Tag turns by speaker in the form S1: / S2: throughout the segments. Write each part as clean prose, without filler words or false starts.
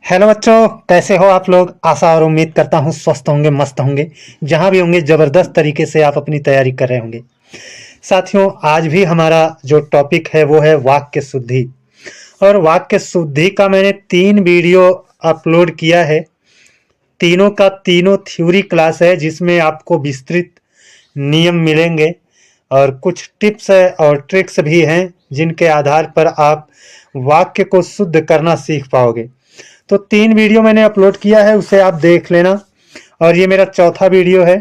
S1: Hello बच्चों, कैसे हो आप लोग। आशा और उम्मीद करता हूँ स्वस्थ होंगे, मस्त होंगे। जहाँ भी होंगे जबरदस्त तरीके से आप अपनी तैयारी कर रहे होंगे। साथियों, आज भी हमारा जो टॉपिक है वो है वाक्य शुद्धि। और वाक्य शुद्धि का मैंने 3 वीडियो अपलोड किया है। तीनों का तीनों थ्योरी क्लास है, जिसमें आपको विस्तृत नियम मिलेंगे और कुछ टिप्स और ट्रिक्स भी हैं, जिनके आधार पर आप वाक्य को शुद्ध करना सीख पाओगे। तो 3 वीडियो मैंने अपलोड किया है, उसे आप देख लेना। और ये मेरा चौथा वीडियो है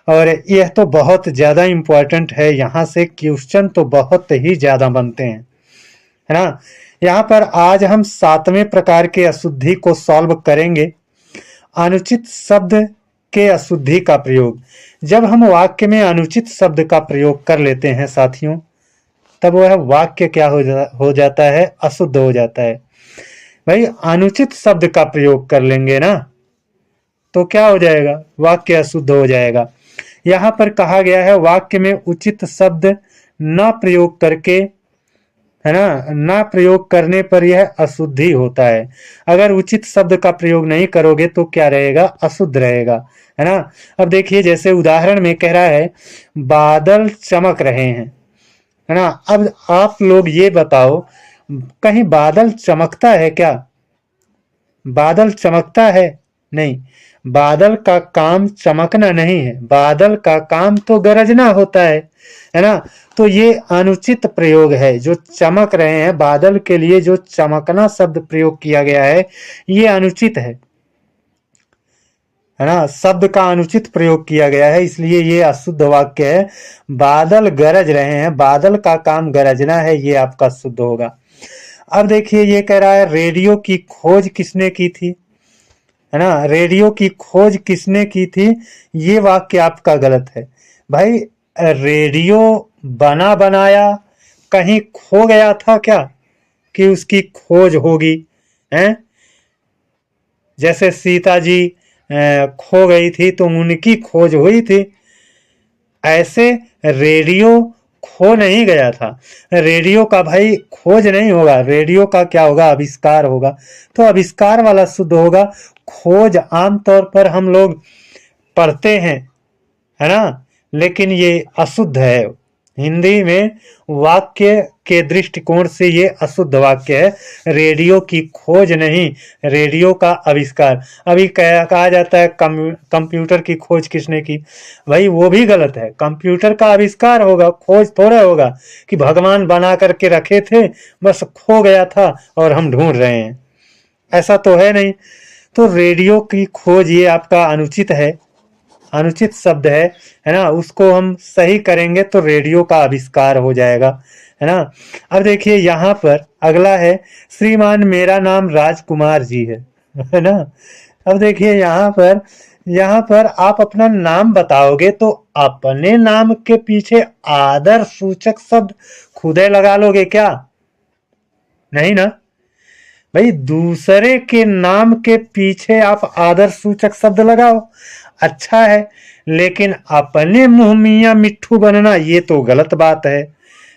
S1: और यह तो बहुत ज़्यादा इम्पोर्टेंट है। यहाँ से क्वेश्चन तो बहुत ही ज़्यादा बनते हैं, है ना। यहाँ पर आज हम 7वें प्रकार के अशुद्धि को सॉल्व करेंगे। अनुचित शब्द के अशुद्धि का प्रयोग। जब हम वाक्य में अनुचित शब्द का प्रयोग कर लेते हैं साथियों, तब वह वाक्य क्या हो जाता है, अशुद्ध हो जाता है। भाई, अनुचित शब्द का प्रयोग कर लेंगे ना, तो क्या हो जाएगा, वाक्य अशुद्ध हो जाएगा। यहाँ पर कहा गया है वाक्य में उचित शब्द न प्रयोग करके, है ना, ना प्रयोग करने पर यह अशुद्धि होता है। अगर उचित शब्द का प्रयोग नहीं करोगे तो क्या रहेगा, अशुद्ध रहेगा, है ना। अब देखिए, जैसे उदाहरण में कह रहा है बादल चमक रहे हैं, है ना। अब आप लोग ये बताओ, कहीं बादल चमकता है क्या? बादल चमकता है? नहीं। बादल का काम चमकना नहीं है, बादल का काम तो गरजना होता है ना। तो ये अनुचित प्रयोग है। जो चमक रहे हैं, बादल के लिए जो चमकना शब्द प्रयोग किया गया है, ये अनुचित है ना। शब्द का अनुचित प्रयोग किया गया है, इसलिए ये अशुद्ध वाक्य है। बादल गरज रहे हैं, बादल का काम गरजना है, ये आपका शुद्ध होगा। अब देखिए, ये कह रहा है रेडियो की खोज किसने की थी, है ना। रेडियो की खोज किसने की थी, ये वाक्य आपका गलत है। भाई, रेडियो बना बनाया कहीं खो गया था क्या कि उसकी खोज होगी, हैं? जैसे सीता जी खो गई थी तो उनकी खोज हुई थी, ऐसे रेडियो खो नहीं गया था। रेडियो का भाई खोज नहीं होगा, रेडियो का क्या होगा, आविष्कार होगा। तो आविष्कार वाला शुद्ध होगा। खोज आमतौर पर हम लोग पढ़ते हैं, है ना, लेकिन ये अशुद्ध है। हिंदी में वाक्य के दृष्टिकोण से ये अशुद्ध वाक्य है। रेडियो की खोज नहीं, रेडियो का आविष्कार। अभी कहा जाता है कंप्यूटर की खोज किसने की। भाई, वो भी गलत है। कंप्यूटर का आविष्कार होगा, खोज थोड़ा होगा कि भगवान बना करके रखे थे, बस खो गया था और हम ढूंढ रहे हैं, ऐसा तो है नहीं। तो रेडियो की खोज ये आपका अनुचित है, अनुचित शब्द है ना। उसको हम सही करेंगे तो रेडियो का आविष्कार हो जाएगा, है ना। अब देखिए, यहाँ पर अगला है श्रीमान मेरा नाम राजकुमार जी है ना। अब देखिए, यहाँ पर आप अपना नाम बताओगे तो अपने नाम के पीछे आदर सूचक शब्द खुदे लगा लोगे क्या? नहीं ना। भाई, दूसरे के नाम के पीछे आप आदर सूचक शब्द लगाओ, अच्छा है, लेकिन अपने मुंह मियाँ मिट्ठू बनना ये तो गलत बात है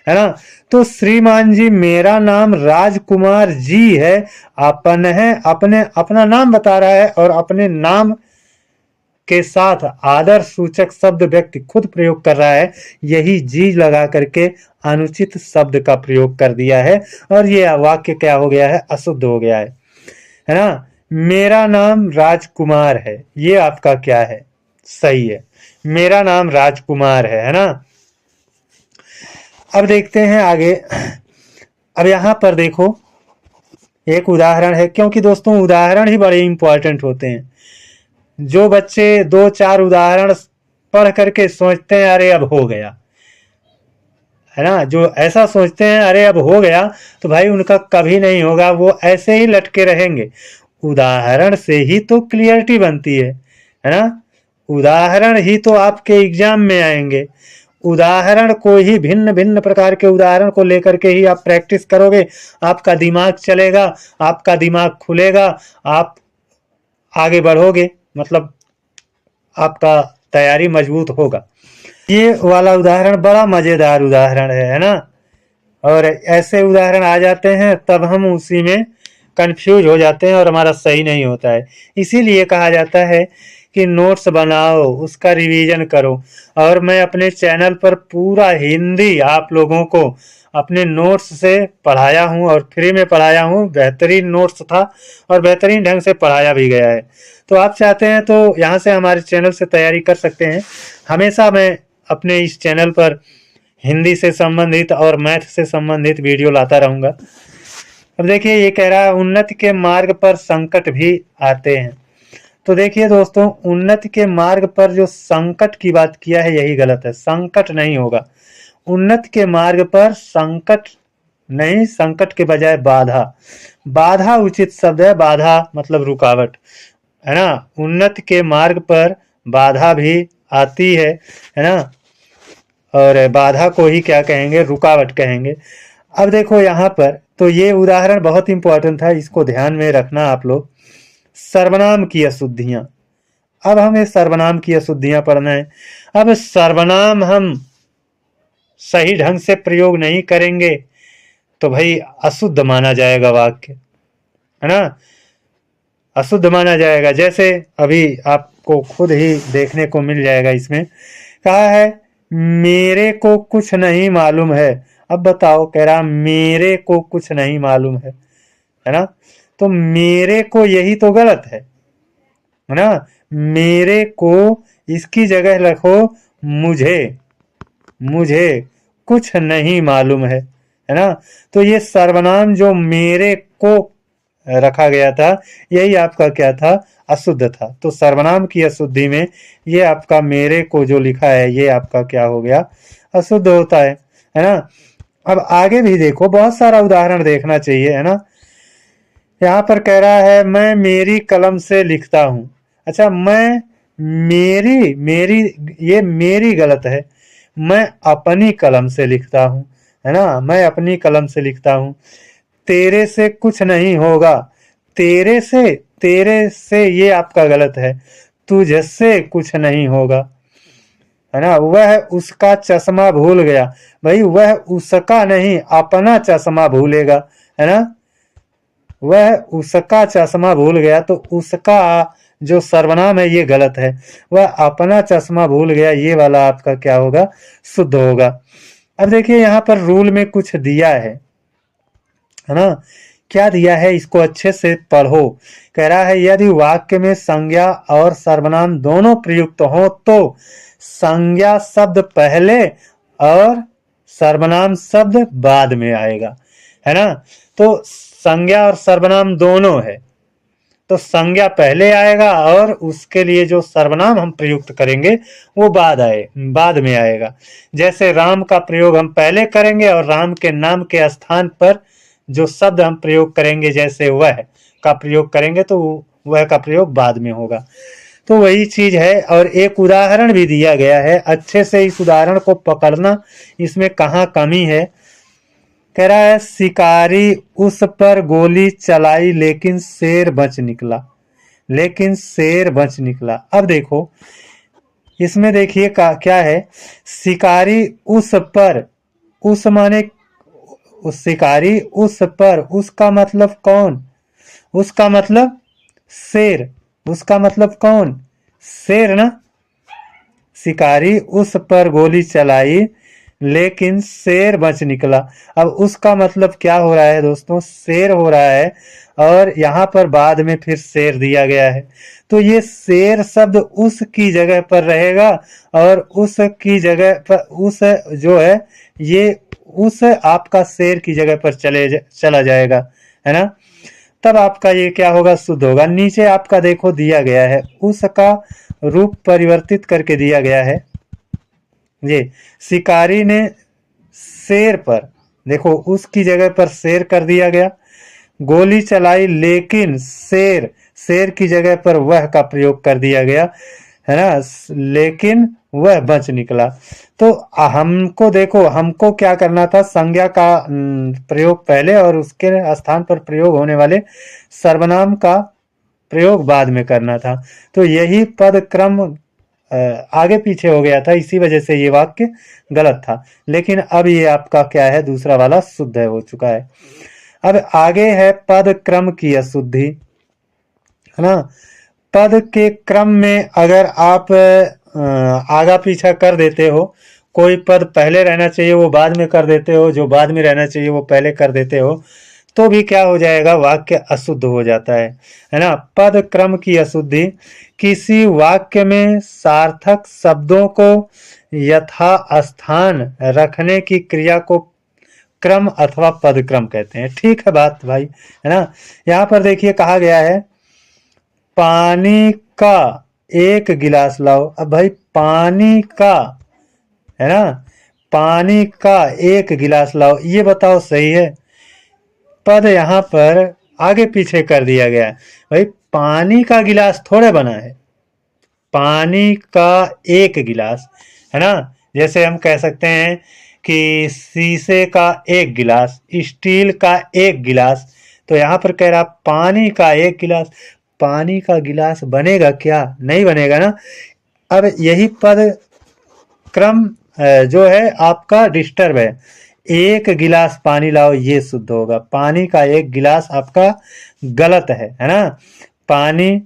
S1: ना। तो श्रीमान जी मेरा नाम राजकुमार जी है, अपन है, अपने अपना नाम बता रहा है और अपने नाम के साथ आदर सूचक शब्द व्यक्ति खुद प्रयोग कर रहा है। यही जी लगा करके अनुचित शब्द का प्रयोग कर दिया है और ये वाक्य क्या हो गया है, अशुद्ध हो गया है ना। मेरा नाम राजकुमार है, ये आपका क्या है, सही है। मेरा नाम राजकुमार है ना। अब देखते हैं आगे। अब यहाँ पर देखो, एक उदाहरण है, क्योंकि दोस्तों उदाहरण ही बड़े इंपॉर्टेंट होते हैं। जो बच्चे 2-4 उदाहरण पढ़ करके सोचते हैं अरे अब हो गया, है ना, जो ऐसा सोचते हैं अरे अब हो गया, तो भाई उनका कभी नहीं होगा, वो ऐसे ही लटके रहेंगे। उदाहरण से ही तो क्लियरिटी बनती है ना। उदाहरण ही तो आपके एग्जाम में आएंगे। उदाहरण को ही, भिन्न भिन्न प्रकार के उदाहरण को लेकर के ही आप प्रैक्टिस करोगे, आपका दिमाग चलेगा, आपका दिमाग खुलेगा, आप आगे बढ़ोगे, मतलब आपका तैयारी मजबूत होगा। ये वाला उदाहरण बड़ा मजेदार उदाहरण है ना। और ऐसे उदाहरण आ जाते हैं तब हम उसी में कंफ्यूज हो जाते हैं और हमारा सही नहीं होता है। इसीलिए कहा जाता है कि नोट्स बनाओ, उसका रिवीजन करो। और मैं अपने चैनल पर पूरा हिंदी आप लोगों को अपने नोट्स से पढ़ाया हूँ और फ्री में पढ़ाया हूँ। बेहतरीन नोट्स था और बेहतरीन ढंग से पढ़ाया भी गया है। तो आप चाहते हैं तो यहाँ से हमारे चैनल से तैयारी कर सकते हैं। हमेशा मैं अपने इस चैनल पर हिंदी से संबंधित और मैथ से संबंधित वीडियो लाता रहूंगा। अब देखिए ये कह रहा है उन्नति के मार्ग पर संकट भी आते हैं। तो देखिए दोस्तों, उन्नति के मार्ग पर जो संकट की बात किया है यही गलत है। संकट नहीं होगा उन्नति के मार्ग पर, संकट नहीं, संकट के बजाय बाधा। बाधा उचित शब्द है। बाधा मतलब रुकावट, है ना। उन्नति के मार्ग पर बाधा भी आती है ना। और बाधा को ही क्या कहेंगे, रुकावट कहेंगे। अब देखो यहाँ पर तो ये उदाहरण बहुत इंपॉर्टेंट था, इसको ध्यान में रखना आप लोग। सर्वनाम की अशुद्धियां। अब हमें सर्वनाम की अशुद्धियां पढ़ना है। अब सर्वनाम हम सही ढंग से प्रयोग नहीं करेंगे तो भाई अशुद्ध माना जाएगा वाक्य, है ना। अशुद्ध माना जाएगा। जैसे अभी आपको खुद ही देखने को मिल जाएगा। इसमें कहा है मेरे को कुछ नहीं मालूम है। अब बताओ, कह रहा मेरे को कुछ नहीं मालूम है ना। तो मेरे को यही तो गलत है ना। मेरे को इसकी जगह रखो मुझे, मुझे कुछ नहीं मालूम है ना। तो ये सर्वनाम जो मेरे को रखा गया था यही आपका क्या था, अशुद्ध था। तो सर्वनाम की अशुद्धि में ये आपका मेरे को जो लिखा है ये आपका क्या हो गया, अशुद्ध होता है ना। अब आगे भी देखो, बहुत सारा उदाहरण देखना चाहिए, है ना। यहाँ पर कह रहा है मैं मेरी कलम से लिखता हूँ। अच्छा, मैं मेरी, मेरी ये मेरी गलत है। मैं अपनी कलम से लिखता हूँ, है ना। मैं अपनी कलम से लिखता हूँ। तेरे से कुछ नहीं होगा। तेरे से ये आपका गलत है। तुझसे कुछ नहीं होगा, है ना। वह उसका चश्मा भूल गया। भाई वह उसका नहीं, अपना चश्मा भूलेगा, है ना। वह उसका चश्मा भूल गया, तो उसका जो सर्वनाम है ये गलत है। वह अपना चश्मा भूल गया, ये वाला आपका क्या होगा, शुद्ध होगा। अब देखिए यहाँ पर रूल में कुछ दिया है ना। क्या दिया है, इसको अच्छे से पढ़ो। कह रहा है यदि वाक्य में संज्ञा और सर्वनाम दोनों प्रयुक्त हो तो संज्ञा शब्द पहले और सर्वनाम शब्द बाद में आएगा, है ना। तो संज्ञा और सर्वनाम दोनों है तो संज्ञा पहले आएगा और उसके लिए जो सर्वनाम हम प्रयुक्त करेंगे वो बाद में आएगा। जैसे राम का प्रयोग हम पहले करेंगे और राम के नाम के स्थान पर जो शब्द हम प्रयोग करेंगे, जैसे वह का प्रयोग करेंगे तो वह का प्रयोग बाद में होगा। तो वही चीज है। और एक उदाहरण भी दिया गया है, अच्छे से इस उदाहरण को पकड़ना, इसमें कहाँ कमी है। कह रहा है शिकारी उस पर गोली चलाई लेकिन शेर बच निकला, लेकिन शेर बच निकला। अब देखो इसमें देखिए क्या है, शिकारी उस पर, उस माने उस शिकारी उस पर, उसका मतलब कौन, उसका मतलब शेर, उसका मतलब कौन, शेर ना। शिकारी उस पर गोली चलाई लेकिन शेर बच निकला। अब उसका मतलब क्या हो रहा है दोस्तों, शेर हो रहा है और यहाँ पर बाद में फिर शेर दिया गया है। तो ये शेर शब्द उस की जगह पर रहेगा और उस की जगह पर उस जो है ये उस आपका शेर की जगह पर चला जाएगा, है ना। तब आपका ये क्या होगा, शुद्ध होगा। नीचे आपका देखो दिया गया है, उसका रूप परिवर्तित करके दिया गया है। ये शिकारी ने शेर पर, देखो उसकी जगह पर शेर कर दिया गया। गोली चलाई लेकिन शेर, शेर की जगह पर वह का प्रयोग कर दिया गया, है ना। लेकिन वह बच निकला। तो हमको देखो, हमको क्या करना था, संज्ञा का प्रयोग पहले और उसके स्थान पर प्रयोग होने वाले सर्वनाम का प्रयोग बाद में करना था। तो यही पद क्रम आगे पीछे हो गया था, इसी वजह से ये वाक्य गलत था। लेकिन अब ये आपका क्या है, दूसरा वाला शुद्ध है, हो चुका है। अब आगे है पद क्रम की अशुद्धि, है ना। पद के क्रम में अगर आप आगा पीछा कर देते हो, कोई पद पहले रहना चाहिए वो बाद में कर देते हो, जो बाद में रहना चाहिए वो पहले कर देते हो, तो भी क्या हो जाएगा, वाक्य अशुद्ध हो जाता है ना। पद क्रम की अशुद्धि, किसी वाक्य में सार्थक शब्दों को यथा स्थान रखने की क्रिया को क्रम अथवा पद क्रम कहते हैं। ठीक है बात भाई, है ना। यहाँ पर देखिए कहा गया है पानी का एक गिलास लाओ। अब भाई पानी का, है ना, पानी का एक गिलास लाओ, ये बताओ सही है। पद यहाँ पर आगे पीछे कर दिया गया है। भाई पानी का गिलास थोड़े बना है, पानी का एक गिलास, है ना। जैसे हम कह सकते हैं कि शीशे का एक गिलास, स्टील का एक गिलास, तो यहाँ पर कह रहा पानी का एक गिलास। पानी का गिलास बनेगा क्या, नहीं बनेगा ना। अब यही पद क्रम जो है आपका डिस्टर्ब है। एक गिलास पानी लाओ ये शुद्ध होगा, पानी का एक गिलास आपका गलत है ना। पानी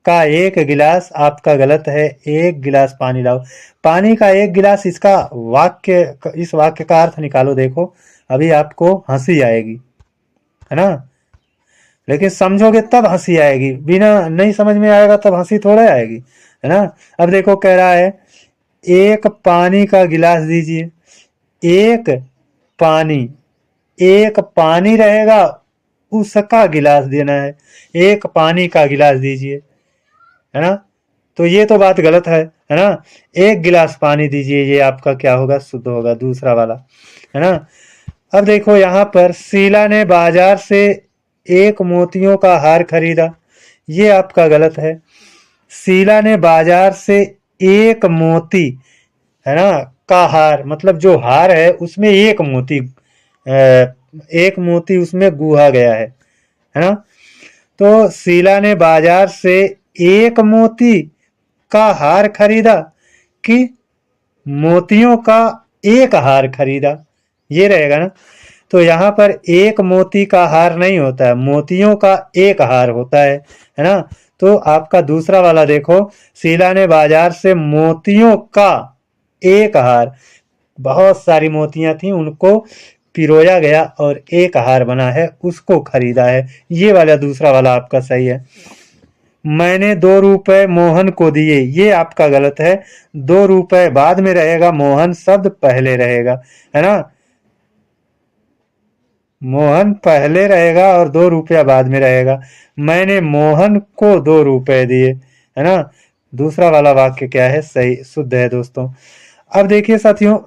S1: का एक गिलास आपका गलत है, एक गिलास पानी लाओ। पानी का एक गिलास, इसका वाक्य, इस वाक्य का अर्थ निकालो, देखो अभी आपको हंसी आएगी, है ना। लेकिन समझोगे तब हंसी आएगी, बिना नहीं समझ में आएगा तब हंसी थोड़ा आएगी, है ना। अब देखो कह रहा है एक पानी का गिलास दीजिए, एक पानी, एक पानी रहेगा उसका गिलास देना है, एक पानी का गिलास दीजिए, है ना। तो ये तो बात गलत है ना। एक गिलास पानी दीजिए, ये आपका क्या होगा, शुद्ध होगा, दूसरा वाला, है ना। अब देखो यहाँ पर शीला ने बाजार से एक मोतियों का हार खरीदा, ये आपका गलत है। शीला ने बाजार से एक मोती, है ना, का हार, मतलब जो हार है उसमें एक मोती, एक मोती उसमें गुहा गया है ना। तो शीला ने बाजार से एक मोती का हार खरीदा कि मोतियों का एक हार खरीदा, ये रहेगा ना। तो यहाँ पर एक मोती का हार नहीं होता है, मोतियों का एक हार होता है ना। तो आपका दूसरा वाला देखो, शीला ने बाजार से मोतियों का एक हार, बहुत सारी मोतियां थी उनको पिरोया गया और एक हार बना है, उसको खरीदा है, ये वाला दूसरा वाला आपका सही है। मैंने 2 रुपए मोहन को दिए, ये आपका गलत है। 2 रुपए बाद में रहेगा, मोहन शब्द पहले रहेगा, है ना। मोहन पहले रहेगा और 2 रुपया बाद में रहेगा। मैंने मोहन को 2 रुपए दिए, है ना। दूसरा वाला वाक्य क्या है, सही शुद्ध है दोस्तों। अब देखिए साथियों,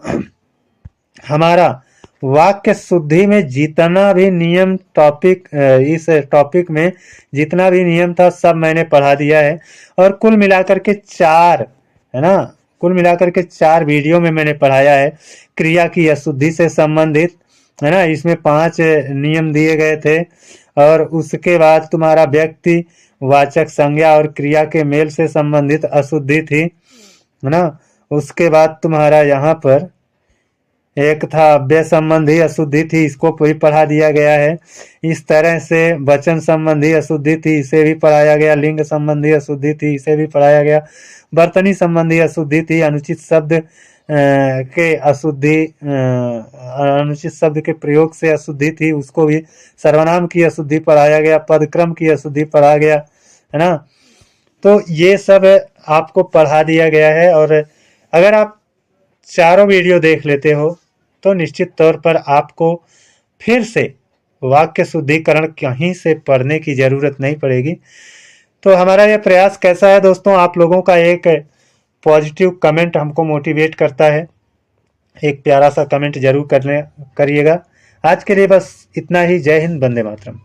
S1: हमारा वाक्य शुद्धि में जितना भी नियम टॉपिक, इस टॉपिक में जितना भी नियम था सब मैंने पढ़ा दिया है, और कुल मिलाकर के 4, है ना, कुल मिलाकर के 4 वीडियो में मैंने पढ़ाया है क्रिया की अशुद्धि से संबंधित, है ना। इसमें 5 नियम दिए गए थे, और उसके बाद तुम्हारा व्यक्ति, वाचक, संज्ञा और क्रिया के मेल से संबंधित अशुद्धि थी, है ना। उसके बाद तुम्हारा यहाँ पर एक था अव्यय संबंधी अशुद्धि थी, इसको भी पढ़ा दिया गया है। इस तरह से वचन संबंधी अशुद्धि थी, इसे भी पढ़ाया गया। लिंग संबंधी अशुद्धि थी, इसे भी पढ़ाया गया। वर्तनी संबंधी अशुद्धि थी, अनुचित शब्द के अशुद्धि, अनुचित शब्द के प्रयोग से अशुद्धि थी, उसको भी। सर्वनाम की अशुद्धि पढ़ाया गया, पदक्रम की अशुद्धि पढ़ा गया, है ना। तो ये सब आपको पढ़ा दिया गया है, और अगर आप चारों वीडियो देख लेते हो तो निश्चित तौर पर आपको फिर से वाक्य शुद्धिकरण कहीं से पढ़ने की जरूरत नहीं पड़ेगी। तो हमारा यह प्रयास कैसा है दोस्तों, आप लोगों का एक पॉजिटिव कमेंट हमको मोटिवेट करता है, एक प्यारा सा कमेंट जरूर करिएगा। आज के लिए बस इतना ही। जय हिंद, वंदे मातरम।